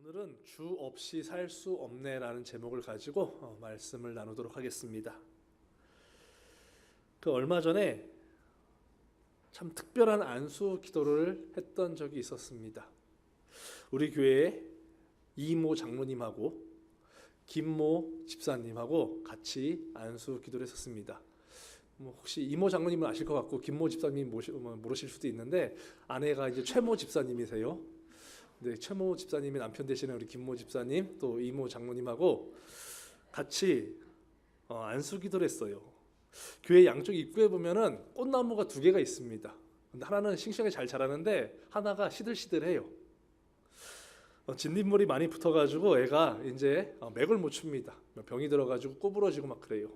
오늘은 주 없이 살 수 없네라는 제목을 가지고 말씀을 나누도록 하겠습니다. 얼마 전에 참 특별한 안수 기도를 했던 적이 있었습니다. 우리 교회에 이모 장로님하고 김모 집사님하고 같이 안수 기도를 했었습니다. 혹시 이모 장로님은 아실 것 같고 김모 집사님 모르실 수도 있는데 아내가 이제 최모 집사님이세요. 네, 최모 집사님의 남편 되시는 우리 김모 집사님 또 이모 장로님하고 같이 안수 기도를 했어요. 교회 양쪽 입구에 보면은 꽃나무가 2개가 있습니다. 근데 하나는 싱싱하게 잘 자라는데 하나가 시들시들해요. 진딧물이 많이 붙어가지고 애가 이제 맥을 못 춥니다. 병이 들어가지고 구부러지고 막 그래요.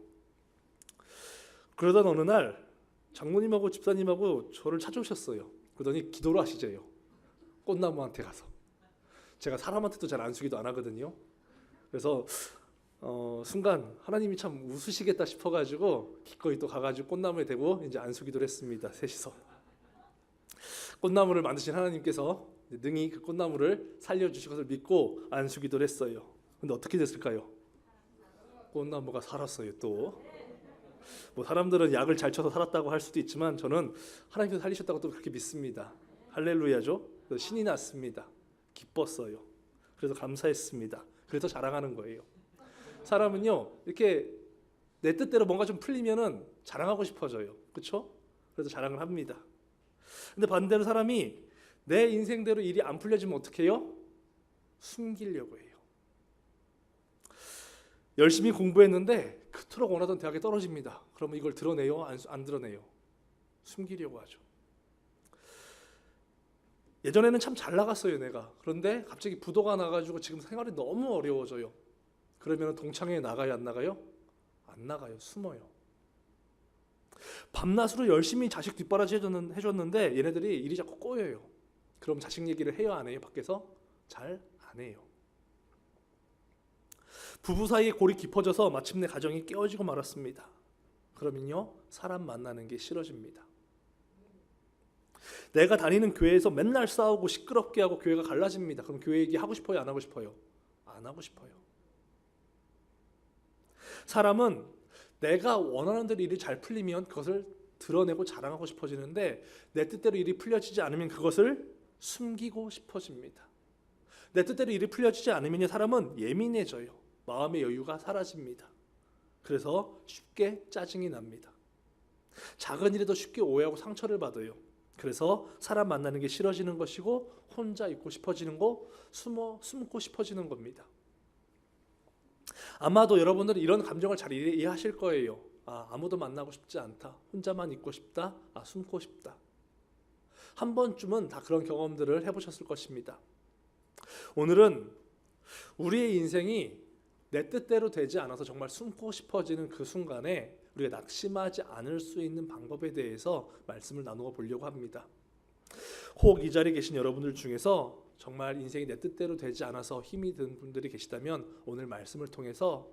그러던 어느 날 장로님하고 집사님하고 저를 찾아오셨어요. 그러더니 기도를 하시재요. 꽃나무한테 가서. 제가 사람한테도 잘 안수기도 안 하거든요. 그래서 순간 하나님이 참 웃으시겠다 싶어가지고 기꺼이 또 가가지고 꽃나무에 대고 이제 안수기도를 했습니다. 셋이서. 꽃나무를 만드신 하나님께서 능히 그 꽃나무를 살려주실 것을 믿고 안수기도를 했어요. 근데 어떻게 됐을까요? 꽃나무가 살았어요. 또 사람들은 약을 잘 쳐서 살았다고 할 수도 있지만 저는 하나님께서 살리셨다고 또 그렇게 믿습니다. 할렐루야죠. 신이 났습니다. 기뻤어요. 그래서 감사했습니다. 그래서 자랑하는 거예요. 사람은요 이렇게 내 뜻대로 뭔가 좀 풀리면은 자랑하고 싶어져요. 그렇죠? 그래서 자랑을 합니다. 근데 반대로 사람이 내 인생대로 일이 안 풀려지면 어떻게 해요? 숨기려고 해요. 열심히 공부했는데 그토록 원하던 대학에 떨어집니다. 그러면 이걸 드러내요? 안 드러내요? 숨기려고 하죠. 예전에는 참 잘 나갔어요 내가. 그런데 갑자기 부도가 나가지고 지금 생활이 너무 어려워져요. 그러면 동창회에 나가요 안 나가요? 안 나가요. 숨어요. 밤낮으로 열심히 자식 뒷바라지 해줬는데 얘네들이 일이 자꾸 꼬여요. 그럼 자식 얘기를 해요 안 해요? 밖에서? 잘 안 해요. 부부 사이에 골이 깊어져서 마침내 가정이 깨어지고 말았습니다. 그러면요 사람 만나는 게 싫어집니다. 내가 다니는 교회에서 맨날 싸우고 시끄럽게 하고 교회가 갈라집니다. 그럼 교회 얘기 하고 싶어요? 안 하고 싶어요? 안 하고 싶어요. 사람은 내가 원하는 대로 일이 잘 풀리면 그것을 드러내고 자랑하고 싶어지는데 내 뜻대로 일이 풀려지지 않으면 그것을 숨기고 싶어집니다. 내 뜻대로 일이 풀려지지 않으면 사람은 예민해져요. 마음의 여유가 사라집니다. 그래서 쉽게 짜증이 납니다. 작은 일에도 쉽게 오해하고 상처를 받아요. 그래서 사람 만나는 게 싫어지는 것이고 혼자 있고 싶어지는 거, 숨고 싶어지는 겁니다. 아마도 여러분들은 이런 감정을 잘 이해하실 거예요. 아무도 만나고 싶지 않다. 혼자만 있고 싶다. 숨고 싶다. 한 번쯤은 다 그런 경험들을 해보셨을 것입니다. 오늘은 우리의 인생이 내 뜻대로 되지 않아서 정말 숨고 싶어지는 그 순간에 우리가 낙심하지 않을 수 있는 방법에 대해서 말씀을 나누어 보려고 합니다. 혹 이 자리에 계신 여러분들 중에서 정말 인생이 내 뜻대로 되지 않아서 힘이 든 분들이 계시다면 오늘 말씀을 통해서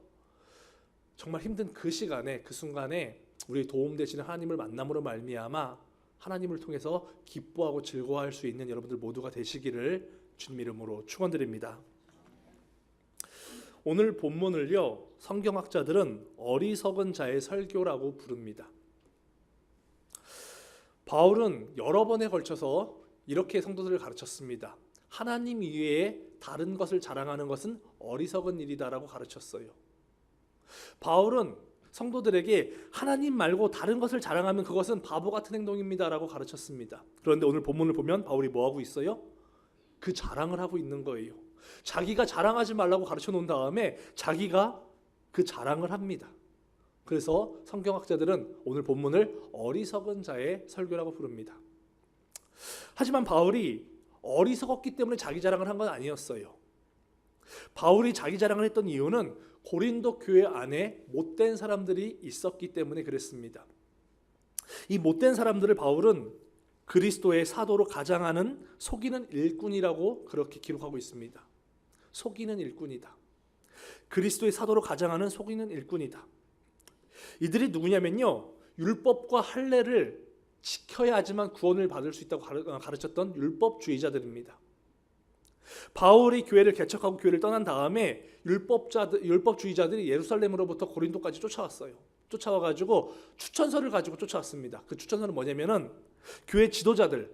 정말 힘든 그 시간에 그 순간에 우리 도움 되시는 하나님을 만남으로 말미암아 하나님을 통해서 기뻐하고 즐거워할 수 있는 여러분들 모두가 되시기를 주님 이름으로 축원드립니다. 오늘 본문을요 성경학자들은 어리석은 자의 설교라고 부릅니다. 바울은 여러 번에 걸쳐서 이렇게 성도들을 가르쳤습니다. 하나님 이외에 다른 것을 자랑하는 것은 어리석은 일이다라고 가르쳤어요. 바울은 성도들에게 하나님 말고 다른 것을 자랑하면 그것은 바보 같은 행동입니다라고 가르쳤습니다. 그런데 오늘 본문을 보면 바울이 뭐하고 있어요? 그 자랑을 하고 있는 거예요. 자기가 자랑하지 말라고 가르쳐 놓은 다음에 자기가 그 자랑을 합니다. 그래서 성경학자들은 오늘 본문을 어리석은 자의 설교라고 부릅니다. 하지만 바울이 어리석었기 때문에 자기 자랑을 한 건 아니었어요. 바울이 자기 자랑을 했던 이유는 고린도 교회 안에 못된 사람들이 있었기 때문에 그랬습니다. 이 못된 사람들을 바울은 그리스도의 사도로 가장하는 속이는 일꾼이라고 그렇게 기록하고 있습니다. 속이는 일꾼이다. 그리스도의 사도로 가장하는 속이는 일꾼이다. 이들이 누구냐면요 율법과 할례를 지켜야지만 구원을 받을 수 있다고 가르쳤던 율법주의자들입니다. 바울이 교회를 개척하고 교회를 떠난 다음에 율법주의자들이 예루살렘으로부터 고린도까지 쫓아왔어요. 쫓아와가지고 추천서를 가지고 쫓아왔습니다. 그 추천서는 뭐냐면은 교회 지도자들,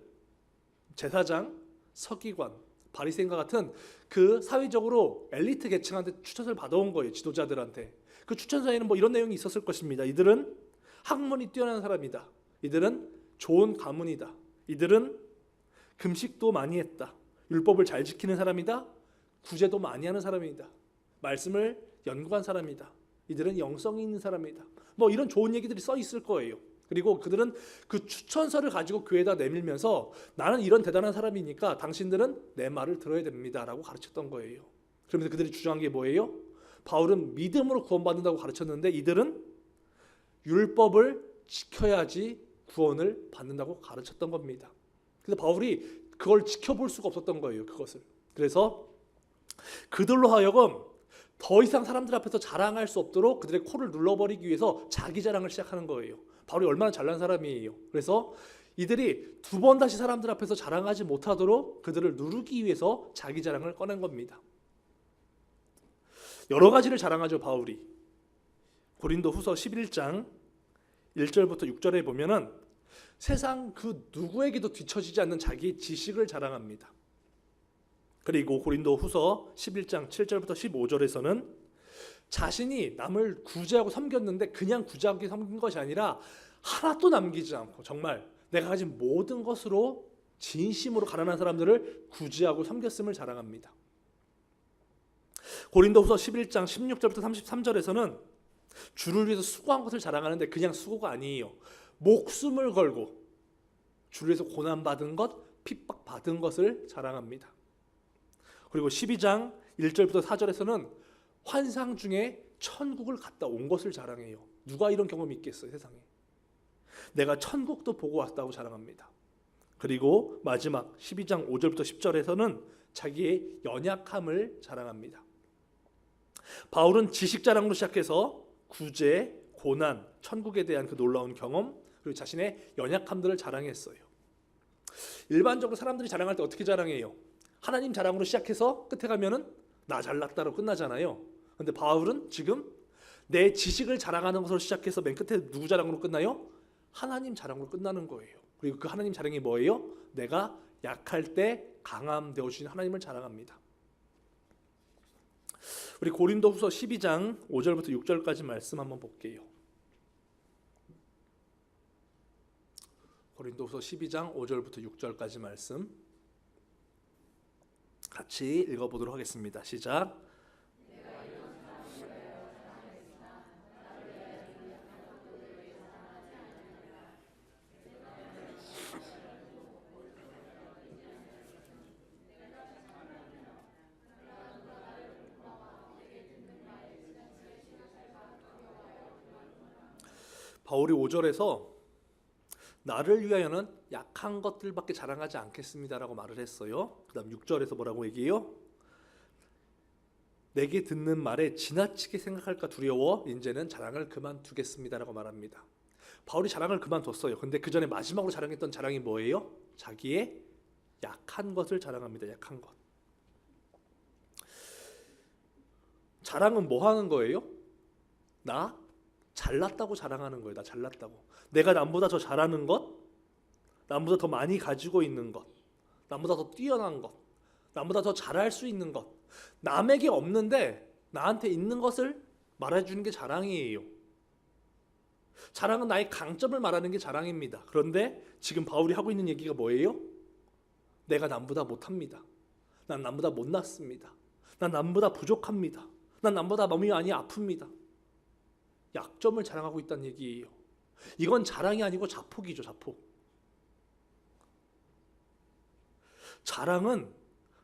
제사장, 서기관, 바리새인과 같은 그 사회적으로 엘리트 계층한테 추천서를 받아온 거예요. 지도자들한테. 그 추천서에는 뭐 이런 내용이 있었을 것입니다. 이들은 학문이 뛰어난 사람이다. 이들은 좋은 가문이다. 이들은 금식도 많이 했다. 율법을 잘 지키는 사람이다. 구제도 많이 하는 사람이다. 말씀을 연구한 사람이다. 이들은 영성이 있는 사람이다. 뭐 이런 좋은 얘기들이 써 있을 거예요. 그리고 그들은 그 추천서를 가지고 교회에다 내밀면서 나는 이런 대단한 사람이니까 당신들은 내 말을 들어야 됩니다라고 가르쳤던 거예요. 그러면서 그들이 주장한 게 뭐예요? 바울은 믿음으로 구원받는다고 가르쳤는데 이들은 율법을 지켜야지 구원을 받는다고 가르쳤던 겁니다. 그래서 바울이 그걸 지켜볼 수가 없었던 거예요. 그것을. 그래서 그들로 하여금 더 이상 사람들 앞에서 자랑할 수 없도록 그들의 코를 눌러버리기 위해서 자기 자랑을 시작하는 거예요. 바울이 얼마나 잘난 사람이에요. 그래서 이들이 두 번 다시 사람들 앞에서 자랑하지 못하도록 그들을 누르기 위해서 자기 자랑을 꺼낸 겁니다. 여러 가지를 자랑하죠. 바울이. 고린도 후서 11장 1절부터 6절에 보면은 세상 그 누구에게도 뒤처지지 않는 자기 지식을 자랑합니다. 그리고 고린도 후서 11장 7절부터 15절에서는 자신이 남을 구제하고 섬겼는데 그냥 구제하고 섬긴 것이 아니라 하나도 남기지 않고 정말 내가 가진 모든 것으로 진심으로 가난한 사람들을 구제하고 섬겼음을 자랑합니다. 고린도후서 11장 16절부터 33절에서는 주를 위해서 수고한 것을 자랑하는데 그냥 수고가 아니에요. 목숨을 걸고 주를 위해서 고난받은 것, 핍박받은 것을 자랑합니다. 그리고 12장 1절부터 4절에서는 환상 중에 천국을 갔다 온 것을 자랑해요. 누가 이런 경험이 있겠어요, 세상에. 내가 천국도 보고 왔다고 자랑합니다. 그리고 마지막 12장 5절부터 10절에서는 자기의 연약함을 자랑합니다. 바울은 지식 자랑으로 시작해서 구제, 고난, 천국에 대한 그 놀라운 경험, 그리고 자신의 연약함들을 자랑했어요. 일반적으로 사람들이 자랑할 때 어떻게 자랑해요? 하나님 자랑으로 시작해서 끝에 가면은 나 잘났다로 끝나잖아요. 근데 바울은 지금 내 지식을 자랑하는 것으로 시작해서 맨 끝에 누구 자랑으로 끝나요? 하나님 자랑으로 끝나는 거예요. 그리고 그 하나님 자랑이 뭐예요? 내가 약할 때 강함 되어주신 하나님을 자랑합니다. 우리 고린도후서 12장 5절부터 6절까지 말씀 한번 볼게요. 고린도후서 12장 5절부터 6절까지 말씀 같이 읽어보도록 하겠습니다. 시작. 바울이 5절에서 나를 위하여는 약한 것들밖에 자랑하지 않겠습니다라고 말을 했어요. 그 다음 6절에서 뭐라고 얘기해요? 내게 듣는 말에 지나치게 생각할까 두려워 이제는 자랑을 그만두겠습니다라고 말합니다. 바울이 자랑을 그만뒀어요. 근데 그 전에 마지막으로 자랑했던 자랑이 뭐예요? 자기의 약한 것을 자랑합니다. 약한 것. 자랑은 뭐 하는 거예요? 나 잘났다고 자랑하는 거예요. 나 잘났다고. 내가 남보다 더 잘하는 것, 남보다 더 많이 가지고 있는 것, 남보다 더 뛰어난 것, 남보다 더 잘할 수 있는 것, 남에게 없는데 나한테 있는 것을 말해주는 게 자랑이에요. 자랑은 나의 강점을 말하는 게 자랑입니다. 그런데 지금 바울이 하고 있는 얘기가 뭐예요? 내가 남보다 못합니다. 난 남보다 못났습니다. 난 남보다 부족합니다. 난 남보다 몸이 많이 아픕니다. 약점을 자랑하고 있다는 얘기예요. 이건 자랑이 아니고 자폭이죠. 자폭. 자랑은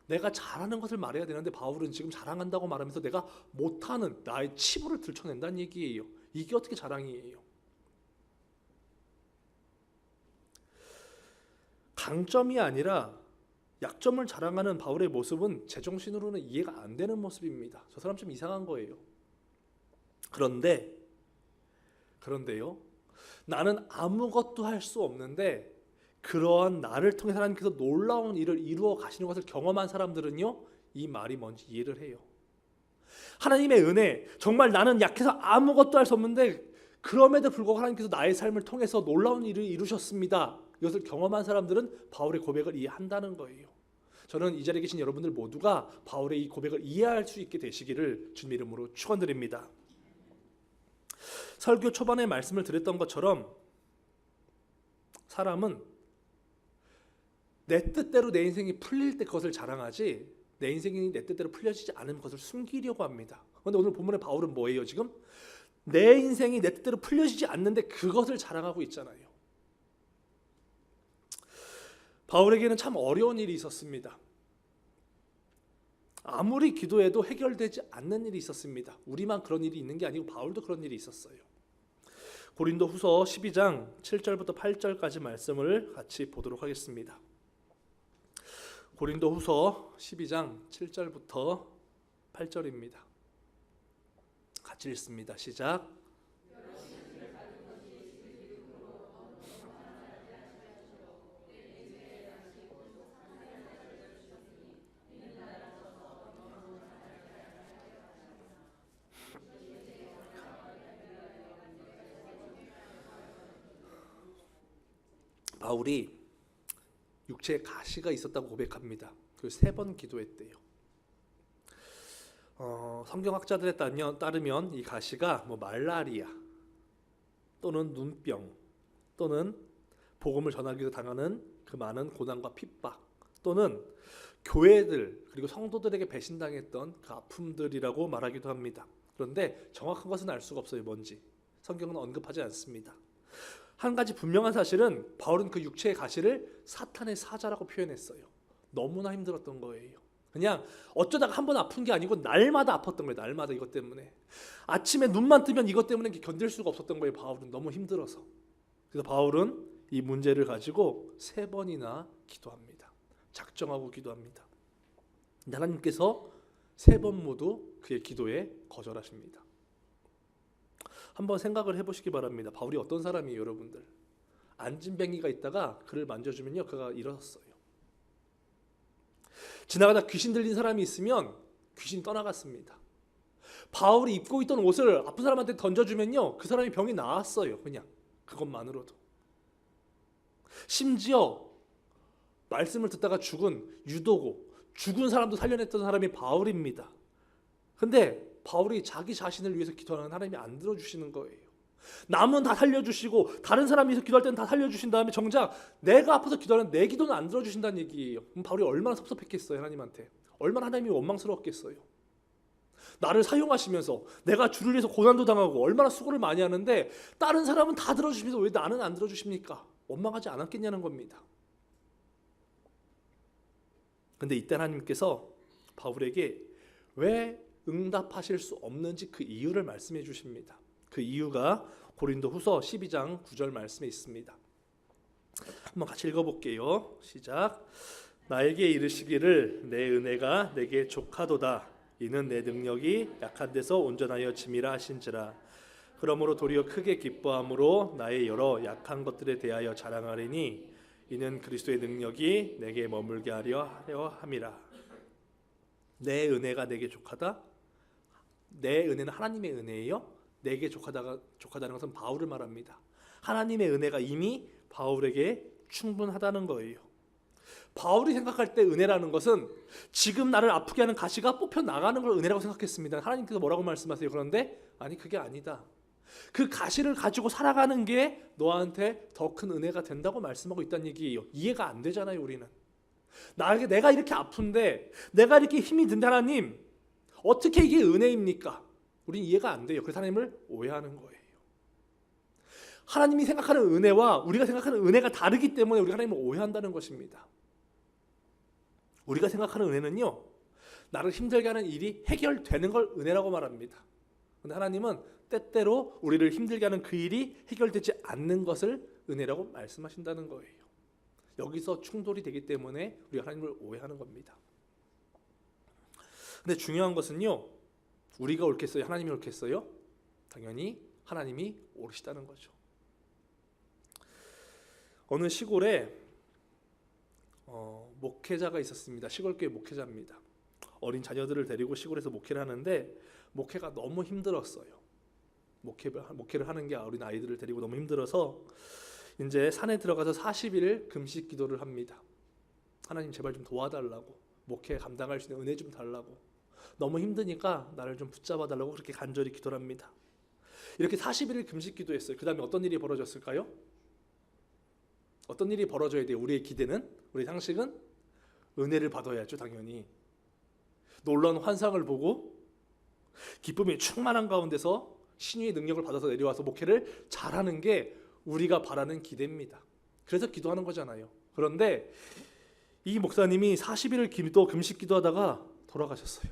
내가 잘하는 것을 말해야 되는데 바울은 지금 자랑한다고 말하면서 내가 못하는 나의 치부를 들춰낸다는 얘기예요. 이게 어떻게 자랑이에요? 강점이 아니라 약점을 자랑하는 바울의 모습은 제정신으로는 이해가 안 되는 모습입니다. 저 사람 좀 이상한 거예요. 그런데요, 나는 아무것도 할 수 없는데 그러한 나를 통해 하나님께서 놀라운 일을 이루어 가시는 것을 경험한 사람들은요, 이 말이 뭔지 이해를 해요. 하나님의 은혜, 정말 나는 약해서 아무것도 할 수 없는데 그럼에도 불구하고 하나님께서 나의 삶을 통해서 놀라운 일을 이루셨습니다. 이것을 경험한 사람들은 바울의 고백을 이해한다는 거예요. 저는 이 자리에 계신 여러분들 모두가 바울의 이 고백을 이해할 수 있게 되시기를 주님 이름으로 축원드립니다. 설교 초반에 말씀을 드렸던 것처럼 사람은 내 뜻대로 내 인생이 풀릴 때 그것을 자랑하지 내 인생이 내 뜻대로 풀려지지 않은 것을 숨기려고 합니다. 그런데 오늘 본문의 바울은 뭐예요? 지금 내 인생이 내 뜻대로 풀려지지 않는데 그것을 자랑하고 있잖아요. 바울에게는 참 어려운 일이 있었습니다. 아무리 기도해도 해결되지 않는 일이 있었습니다. 우리만 그런 일이 있는 게 아니고 바울도 그런 일이 있었어요. 고린도 후서 12장 7절부터 8절까지 말씀을 같이 보도록 하겠습니다. 고린도 후서 12장 7절부터 8절입니다. 같이 읽습니다. 시작. 바울이 육체에 가시가 있었다고 고백합니다. 그래서 3번 기도했대요. 성경학자들에 따르면 이 가시가 말라리아 또는 눈병 또는 복음을 전하기 위해서 당하는 그 많은 고난과 핍박 또는 교회들 그리고 성도들에게 배신당했던 그 아픔들이라고 말하기도 합니다. 그런데 정확한 것은 알 수가 없어요. 뭔지 성경은 언급하지 않습니다. 한 가지 분명한 사실은 바울은 그 육체의 가시를 사탄의 사자라고 표현했어요. 너무나 힘들었던 거예요. 그냥 어쩌다가 한 번 아픈 게 아니고 날마다 아팠던 거예요. 날마다 이것 때문에. 아침에 눈만 뜨면 이것 때문에 견딜 수가 없었던 거예요. 바울은 너무 힘들어서. 그래서 바울은 이 문제를 가지고 3번이나 기도합니다. 작정하고 기도합니다. 하나님께서 3번 모두 그의 기도에 거절하십니다. 한번 생각을 해보시기 바랍니다. 바울이 어떤 사람이에요, 여러분들? 안진뱅이가 있다가 그를 만져주면요, 그가 일어섰어요. 지나가다 귀신 들린 사람이 있으면 귀신이 떠나갔습니다. 바울이 입고 있던 옷을 아픈 사람한테 던져주면요, 그 사람이 병이 나았어요. 그냥 그것만으로도. 심지어 말씀을 듣다가 죽은 유도고 죽은 사람도 살려냈던 사람이 바울입니다. 근데 바울이 자기 자신을 위해서 기도하는 하나님이 안 들어주시는 거예요. 남은 다 살려주시고 다른 사람이 위해서 기도할 때는 다 살려주신 다음에 정작 내가 아파서 기도하는 내 기도는 안 들어주신다는 얘기예요. 그럼 바울이 얼마나 섭섭했겠어요, 하나님한테. 얼마나 하나님이 원망스러웠겠어요. 나를 사용하시면서 내가 주를 위해서 고난도 당하고 얼마나 수고를 많이 하는데 다른 사람은 다 들어주시면서 왜 나는 안 들어주십니까? 원망하지 않았겠냐는 겁니다. 근데 이때 하나님께서 바울에게 왜 응답하실 수 없는지 그 이유를 말씀해 주십니다. 그 이유가 고린도 후서 12장 9절 말씀에 있습니다. 한번 같이 읽어볼게요. 시작. 나에게 이르시기를 내 은혜가 내게 족하도다. 이는 내 능력이 약한 데서 온전하여 짐이라 하신지라. 그러므로 도리어 크게 기뻐함으로 나의 여러 약한 것들에 대하여 자랑하리니 이는 그리스도의 능력이 내게 머물게 하려 함이라. 내 은혜가 내게 족하다. 내 은혜는 하나님의 은혜예요. 내게 족하다는 것은 바울을 말합니다. 하나님의 은혜가 이미 바울에게 충분하다는 거예요. 바울이 생각할 때 은혜라는 것은 지금 나를 아프게 하는 가시가 뽑혀 나가는 걸 은혜라고 생각했습니다. 하나님께서 뭐라고 말씀하세요? 그런데 아니, 그게 아니다. 그 가시를 가지고 살아가는 게 너한테 더 큰 은혜가 된다고 말씀하고 있다는 얘기예요. 이해가 안 되잖아요, 우리는. 내가 이렇게 아픈데, 내가 이렇게 힘이 든다, 하나님, 어떻게 이게 은혜입니까? 우린 이해가 안 돼요. 그래서 하나님을 오해하는 거예요. 하나님이 생각하는 은혜와 우리가 생각하는 은혜가 다르기 때문에 우리가 하나님을 오해한다는 것입니다. 우리가 생각하는 은혜는요, 나를 힘들게 하는 일이 해결되는 걸 은혜라고 말합니다. 그런데 하나님은 때때로 우리를 힘들게 하는 그 일이 해결되지 않는 것을 은혜라고 말씀하신다는 거예요. 여기서 충돌이 되기 때문에 우리가 하나님을 오해하는 겁니다. 근데 중요한 것은요, 우리가 옳겠어요? 하나님이 옳겠어요? 당연히 하나님이 옳으시다는 거죠. 어느 시골에 목회자가 있었습니다. 시골교회 목회자입니다. 어린 자녀들을 데리고 시골에서 목회를 하는데 목회가 너무 힘들었어요. 목회를 하는 게 어린 아이들을 데리고 너무 힘들어서 이제 산에 들어가서 40일 금식 기도를 합니다. 하나님 제발 좀 도와달라고, 목회 감당할 수 있는 은혜 좀 달라고, 너무 힘드니까 나를 좀 붙잡아 달라고 그렇게 간절히 기도를 합니다. 이렇게 40일을 금식 기도했어요. 그 다음에 어떤 일이 벌어졌을까요? 어떤 일이 벌어져야 돼요? 우리의 기대는, 우리 상식은 은혜를 받아야죠. 당연히 놀라운 환상을 보고 기쁨이 충만한 가운데서 신유의 능력을 받아서 내려와서 목회를 잘하는 게 우리가 바라는 기대입니다. 그래서 기도하는 거잖아요. 그런데 이 목사님이 40일을 금식 기도하다가 돌아가셨어요.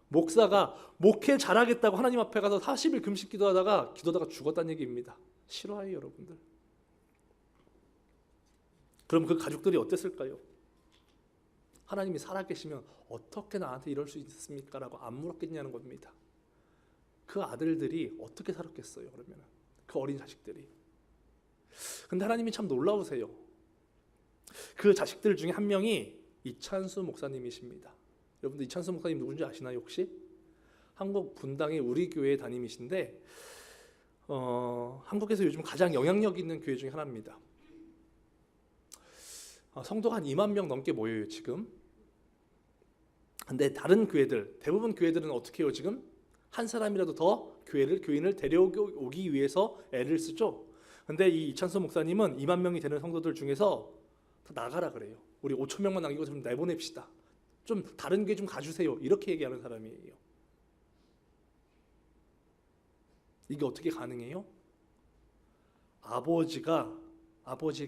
목사가 목회 잘하겠다고 하나님 앞에 가서 40일 금식 기도하다가 죽었다는 얘기입니다. 실화예요, 여러분들. 그럼 그 가족들이 어땠을까요? 하나님이 살아계시면 어떻게 나한테 이럴 수 있습니까? 라고 안 물었겠냐는 겁니다. 그 아들들이 어떻게 살았겠어요? 그러면 그 어린 자식들이. 근데 하나님이 참 놀라우세요. 그 자식들 중에 한 명이 이찬수 목사님이십니다. 여러분들 이찬수 목사님 누군지 아시나요 혹시? 한국 분당의 우리 교회 담임이신데 한국에서 요즘 가장 영향력 있는 교회 중에 하나입니다. 성도가 한 2만 명 넘게 모여요 지금. 근데 다른 교회들, 대부분 교회들은 어떻게 해요 지금? 한 사람이라도 더 교인을 데려오기 위해서 애를 쓰죠. 근데 이 이찬수 목사님은 2만 명이 되는 성도들 중에서 더 나가라 그래요. 우리 5천 명만 남기고 좀 내보냅시다. 좀 다른 교회 좀 가주세요. 이렇게 얘기하는 사람이에요. 이게 어떻게 가능해요? 아버지의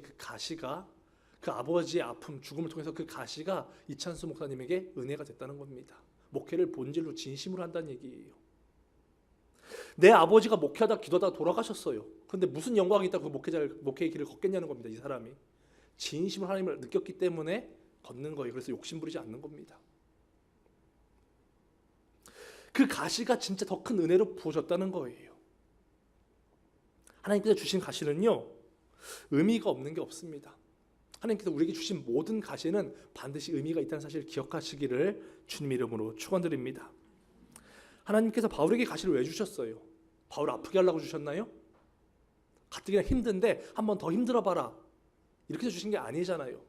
그 가시가, 그 아버지의 아픔, 죽음을 통해서 그 가시가 이찬수 목사님에게 은혜가 됐다는 겁니다. 목회를 본질로 진심으로 한다는 얘기예요. 내 아버지가 목회하다 기도하다 돌아가셨어요. 근데 무슨 영광이 있다고 목회의 길을 걷겠냐는 겁니다. 이 사람이 진심으로 하나님을 느꼈기 때문에 걷는 거예요. 그래서 욕심 부리지 않는 겁니다. 그 가시가 진짜 더 큰 은혜로 부어졌다는 거예요. 하나님께서 주신 가시는요, 의미가 없는 게 없습니다. 하나님께서 우리에게 주신 모든 가시는 반드시 의미가 있다는 사실을 기억하시기를 주님 이름으로 축원드립니다. 하나님께서 바울에게 가시를 왜 주셨어요? 바울 아프게 하려고 주셨나요? 가뜩이나 힘든데 한번 더 힘들어봐라 이렇게 해서 주신 게 아니잖아요.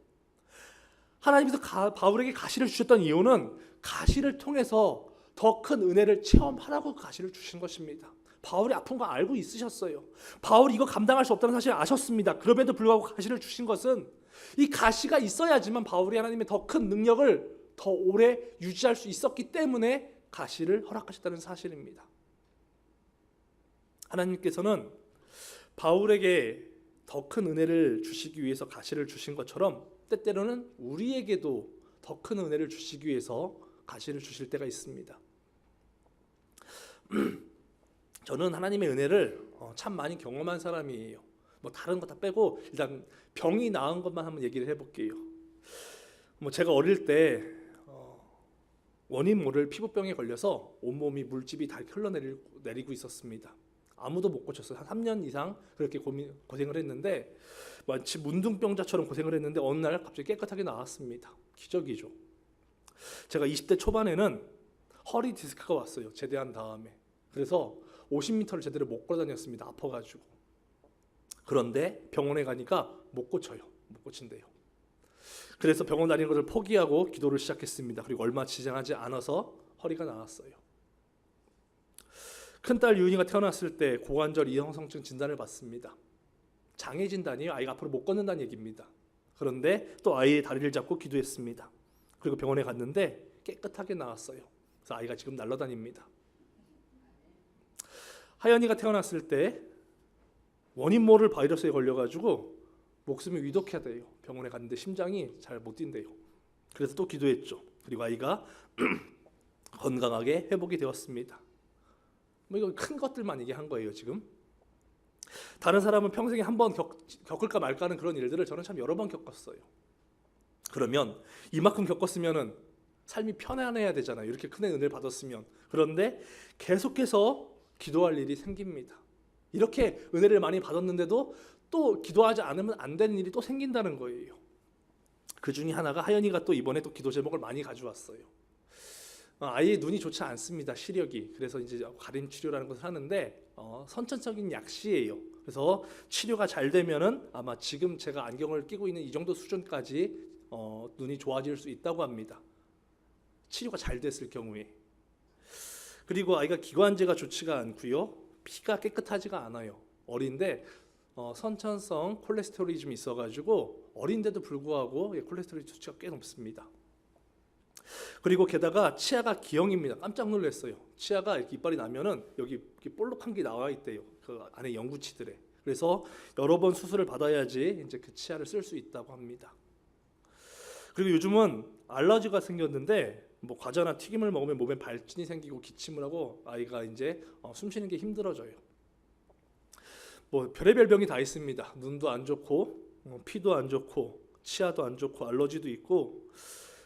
하나님께서 바울에게 가시를 주셨던 이유는 가시를 통해서 더 큰 은혜를 체험하라고 가시를 주신 것입니다. 바울이 아픈 거 알고 있으셨어요. 바울이 이거 감당할 수 없다는 사실을 아셨습니다. 그럼에도 불구하고 가시를 주신 것은 이 가시가 있어야지만 바울이 하나님의 더 큰 능력을 더 오래 유지할 수 있었기 때문에 가시를 허락하셨다는 사실입니다. 하나님께서는 바울에게 더 큰 은혜를 주시기 위해서 가시를 주신 것처럼 때때로는 우리에게도 더 큰 은혜를 주시기 위해서 가시를 주실 때가 있습니다. 저는 하나님의 은혜를 참 많이 경험한 사람이에요. 뭐 다른 거 다 빼고 일단 병이 나은 것만 한번 얘기를 해볼게요. 제가 어릴 때 원인 모를 피부병에 걸려서 온몸이 물집이 다 흘러내리고 있었습니다. 아무도 못 고쳤어요. 한 3년 이상 그렇게 고생을 했는데 마치 문둥병자처럼 고생을 했는데 어느 날 갑자기 깨끗하게 나왔습니다. 기적이죠. 제가 20대 초반에는 허리 디스크가 왔어요. 제대한 다음에. 그래서 50m를 제대로 못 걸어 다녔습니다. 아파가지고. 그런데 병원에 가니까 못 고친대요. 그래서 병원 다니는 것을 포기하고 기도를 시작했습니다. 그리고 얼마 지장하지 않아서 허리가 나았어요. 큰딸 유은이가 태어났을 때 고관절 이형성증 진단을 받습니다. 장애 진단이에요. 아이가 앞으로 못 걷는다는 얘기입니다. 그런데 또 아이의 다리를 잡고 기도했습니다. 그리고 병원에 갔는데 깨끗하게 나았어요. 그래서 아이가 지금 날아다닙니다. 하연이가 태어났을 때 원인 모를 바이러스에 걸려가지고 목숨이 위독해야 병원에 갔는데 심장이 잘 못 뛴대요. 그래서 또 기도했죠. 그리고 아이가 건강하게 회복이 되었습니다. 이거 큰 것들만 얘기한 거예요 지금. 다른 사람은 평생에 한 번 겪을까 말까 하는 그런 일들을 저는 참 여러 번 겪었어요. 그러면 이만큼 겪었으면 삶이 편안해야 되잖아요. 이렇게 큰 은혜를 받았으면. 그런데 계속해서 기도할 일이 생깁니다. 이렇게 은혜를 많이 받았는데도 또 기도하지 않으면 안 되는 일이 또 생긴다는 거예요. 그 중에 하나가 하연이가 또 이번에 또 기도 제목을 많이 가져왔어요. 아이의 눈이 좋지 않습니다. 시력이. 그래서 이제 가림 치료라는 것을 하는데 선천적인 약시예요. 그래서 치료가 잘 되면은 아마 지금 제가 안경을 끼고 있는 이 정도 수준까지 눈이 좋아질 수 있다고 합니다. 치료가 잘 됐을 경우에. 그리고 아이가 기관지가 좋지가 않고요. 피가 깨끗하지가 않아요. 어린데 선천성 콜레스테롤이 좀 있어가지고 어린데도 불구하고 콜레스테롤 수치가 꽤 높습니다. 그리고 게다가 치아가 기형입니다. 깜짝 놀랐어요. 치아가 이렇게 이빨이 나면은 여기 이렇게 볼록한 게 나와 있대요. 그 안에 영구치들에. 그래서 여러 번 수술을 받아야지 이제 그 치아를 쓸 수 있다고 합니다. 그리고 요즘은 알러지가 생겼는데 뭐 과자나 튀김을 먹으면 몸에 발진이 생기고 기침을 하고 아이가 이제 숨 쉬는 게 힘들어져요. 뭐 별의별 병이 다 있습니다. 눈도 안 좋고 피도 안 좋고 치아도 안 좋고 알러지도 있고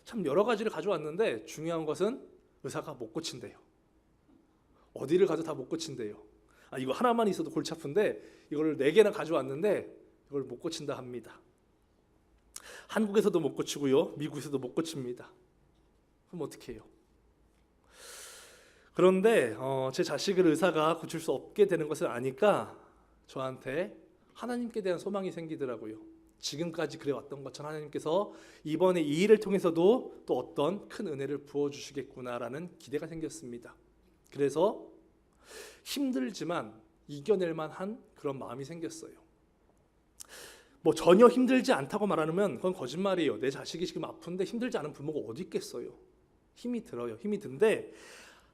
참 여러 가지를 가져왔는데 중요한 것은 의사가 못 고친대요. 어디를 가도 다 못 고친대요. 이거 하나만 있어도 골치 아픈데 이걸 4개나 가져왔는데 이걸 못 고친다 합니다. 한국에서도 못 고치고요. 미국에서도 못 고칩니다. 그럼 어떻게 해요? 그런데 제 자식을 의사가 고칠 수 없게 되는 것을 아니까 저한테 하나님께 대한 소망이 생기더라고요. 지금까지 그래왔던 것처럼 하나님께서 이번에 이 일을 통해서도 또 어떤 큰 은혜를 부어주시겠구나라는 기대가 생겼습니다. 그래서 힘들지만 이겨낼 만한 그런 마음이 생겼어요. 뭐 전혀 힘들지 않다고 말하면 그건 거짓말이에요. 내 자식이 지금 아픈데 힘들지 않은 부모가 어디 있겠어요. 힘이 들어요. 힘이 든데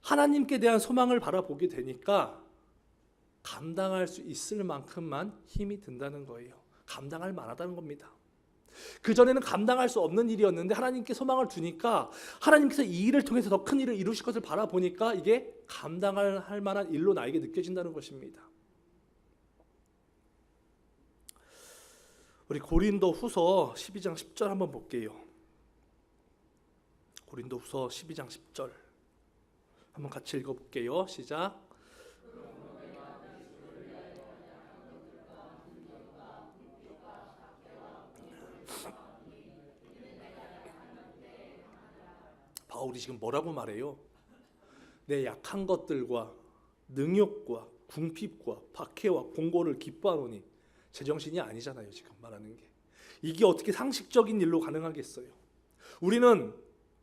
하나님께 대한 소망을 바라보게 되니까 감당할 수 있을 만큼만 힘이 든다는 거예요. 감당할 만하다는 겁니다. 그전에는 감당할 수 없는 일이었는데 하나님께 소망을 두니까 하나님께서 이 일을 통해서 더 큰 일을 이루실 것을 바라보니까 이게 감당할 만한 일로 나에게 느껴진다는 것입니다. 우리 고린도후서 12장 10절 한번 볼게요. 고린도후서 12장 10절 한번 같이 읽어볼게요. 시작. 바울이 지금 뭐라고 말해요? 내 약한 것들과 능욕과 궁핍과 박해와 공고를 기뻐하노니 제정신이 아니잖아요. 지금 말하는 게 이게 어떻게 상식적인 일로 가능하겠어요? 우리는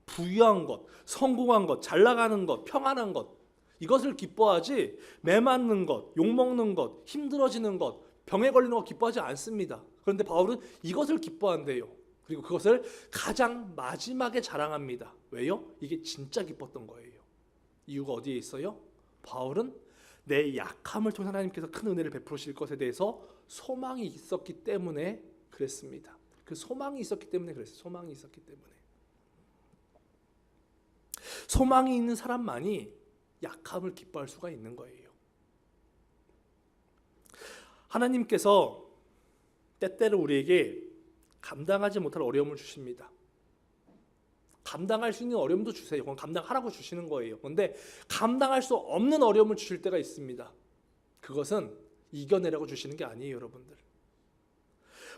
부유한 것, 성공한 것, 잘 나가는 것, 평안한 것 이것을 기뻐하지 매맞는 것, 욕먹는 것, 힘들어지는 것, 병에 걸리는 것 기뻐하지 않습니다. 그런데 바울은 이것을 기뻐한대요. 그리고 그것을 가장 마지막에 자랑합니다. 왜요? 이게 진짜 기뻤던 거예요. 이유가 어디에 있어요? 바울은 내 약함을 통해 하나님께서 큰 은혜를 베푸실 것에 대해서 소망이 있었기 때문에 그랬습니다. 그 소망이 있었기 때문에 그랬어요. 소망이 있었기 때문에. 소망이 있는 사람만이 약함을 기뻐할 수가 있는 거예요. 하나님께서 때때로 우리에게 감당하지 못할 어려움을 주십니다. 감당할 수 있는 어려움도 주세요. 그건 감당하라고 주시는 거예요. 그런데 감당할 수 없는 어려움을 주실 때가 있습니다. 그것은 이겨내라고 주시는 게 아니에요, 여러분들.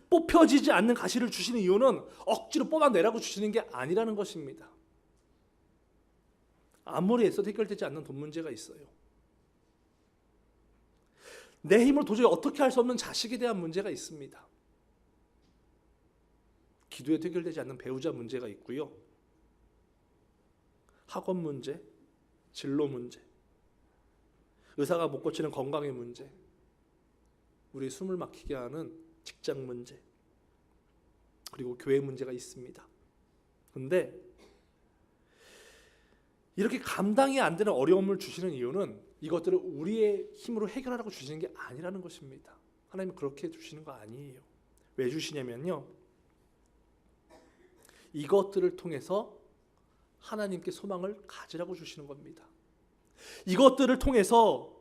뽑혀지지 않는 가시를 주시는 이유는 억지로 뽑아내라고 주시는 게 아니라는 것입니다. 아무리 애써도 해결되지 않는 돈 문제가 있어요. 내 힘으로 도저히 어떻게 할 수 없는 자식에 대한 문제가 있습니다. 기도에도 해결되지 않는 배우자 문제가 있고요. 학업 문제, 진로 문제, 의사가 못 고치는 건강의 문제, 우리 숨을 막히게 하는 직장 문제, 그리고 교회 문제가 있습니다. 그런데 이렇게 감당이 안 되는 어려움을 주시는 이유는 이것들을 우리의 힘으로 해결하라고 주시는 게 아니라는 것입니다. 하나님은 그렇게 주시는 거 아니에요. 왜 주시냐면요, 이것들을 통해서 하나님께 소망을 가지라고 주시는 겁니다. 이것들을 통해서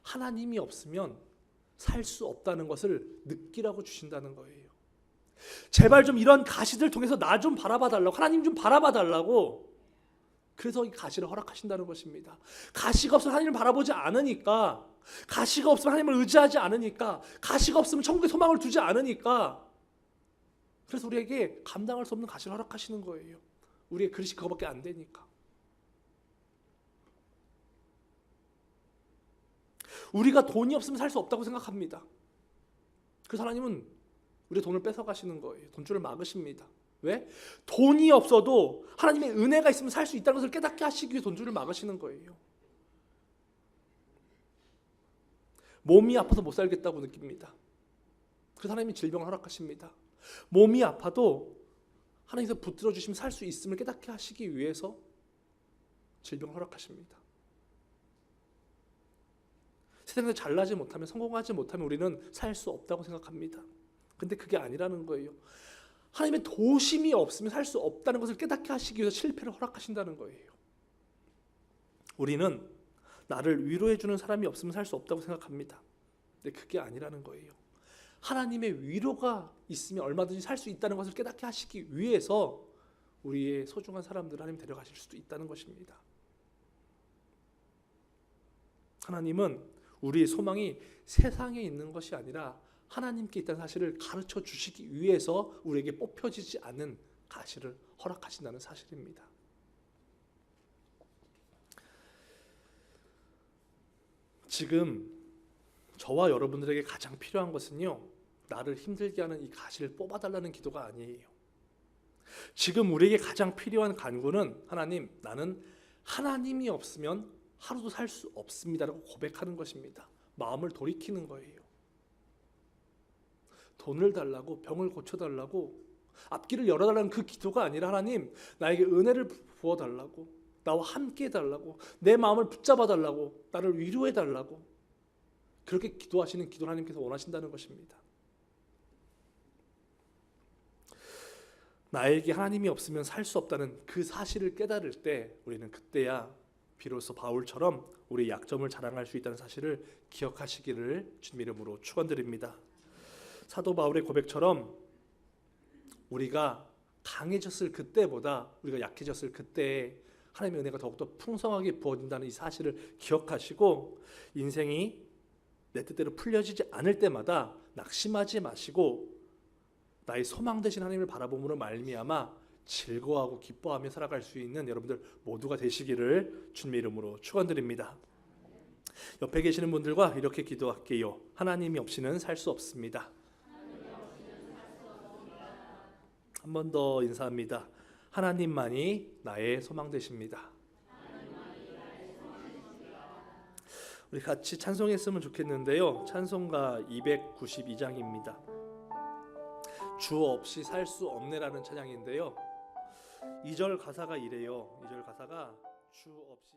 하나님이 없으면 살 수 없다는 것을 느끼라고 주신다는 거예요. 제발 좀 이런 가시들 통해서 나 좀 바라봐 달라고, 하나님 좀 바라봐 달라고, 그래서 이 가시를 허락하신다는 것입니다. 가시가 없으면 하나님을 바라보지 않으니까, 가시가 없으면 하나님을 의지하지 않으니까, 가시가 없으면 천국에 소망을 두지 않으니까, 그래서 우리에게 감당할 수 없는 가시를 허락하시는 거예요. 우리의 그릇이 그거밖에 안 되니까. 우리가 돈이 없으면 살 수 없다고 생각합니다. 그래서 하나님은 우리의 돈을 뺏어가시는 거예요. 돈줄을 막으십니다. 왜? 돈이 없어도 하나님의 은혜가 있으면 살 수 있다는 것을 깨닫게 하시기 위해 돈줄을 막으시는 거예요. 몸이 아파서 못 살겠다고 느낍니다. 그래서 하나님이 질병을 허락하십니다. 몸이 아파도 하나님께서 붙들어 주시면 살 수 있음을 깨닫게 하시기 위해서 질병을 허락하십니다. 세상에서 잘나지 못하면, 성공하지 못하면 우리는 살 수 없다고 생각합니다. 근데 그게 아니라는 거예요. 하나님의 도심이 없으면 살 수 없다는 것을 깨닫게 하시기 위해서 실패를 허락하신다는 거예요. 우리는 나를 위로해 주는 사람이 없으면 살 수 없다고 생각합니다. 근데 그게 아니라는 거예요. 하나님의 위로가 있으면 얼마든지 살 수 있다는 것을 깨닫게 하시기 위해서 우리의 소중한 사람들을 하나님 데려가실 수도 있다는 것입니다. 하나님은 우리의 소망이 세상에 있는 것이 아니라 하나님께 있다는 사실을 가르쳐 주시기 위해서 우리에게 뽑혀지지 않는 가시를 허락하신다는 사실입니다. 지금 저와 여러분들에게 가장 필요한 것은요, 나를 힘들게 하는 이 가시를 뽑아달라는 기도가 아니에요. 지금 우리에게 가장 필요한 간구는 하나님, 나는 하나님이 없으면 하루도 살 수 없습니다라고 고백하는 것입니다. 마음을 돌이키는 거예요. 돈을 달라고, 병을 고쳐달라고, 앞길을 열어달라는 그 기도가 아니라 하나님, 나에게 은혜를 부어달라고, 나와 함께 해달라고, 내 마음을 붙잡아달라고, 나를 위로해달라고, 그렇게 기도하시는 기도를 하나님께서 원하신다는 것입니다. 나에게 하나님이 없으면 살 수 없다는 그 사실을 깨달을 때 우리는 그때야 비로소 바울처럼 우리의 약점을 자랑할 수 있다는 사실을 기억하시기를 주님 이름으로 축원드립니다. 사도 바울의 고백처럼 우리가 강해졌을 그때보다 우리가 약해졌을 그때에 하나님의 은혜가 더욱더 풍성하게 부어진다는 이 사실을 기억하시고, 인생이 내 뜻대로 풀려지지 않을 때마다 낙심하지 마시고 나의 소망 되신 하나님을 바라봄으로 말미암아 즐거워하고 기뻐하며 살아갈 수 있는 여러분들 모두가 되시기를 주님의 이름으로 축원드립니다. 옆에 계시는 분들과 이렇게 기도할게요. 하나님이 없이는 살 수 없습니다. 한 번 더 인사합니다. 하나님만이 나의 소망 되십니다. 우리 같이 찬송했으면 좋겠는데요. 찬송가 292장입니다. 주 없이 살 수 없네라는 찬양인데요. 2절 가사가 이래요. 2절 가사가 주 없이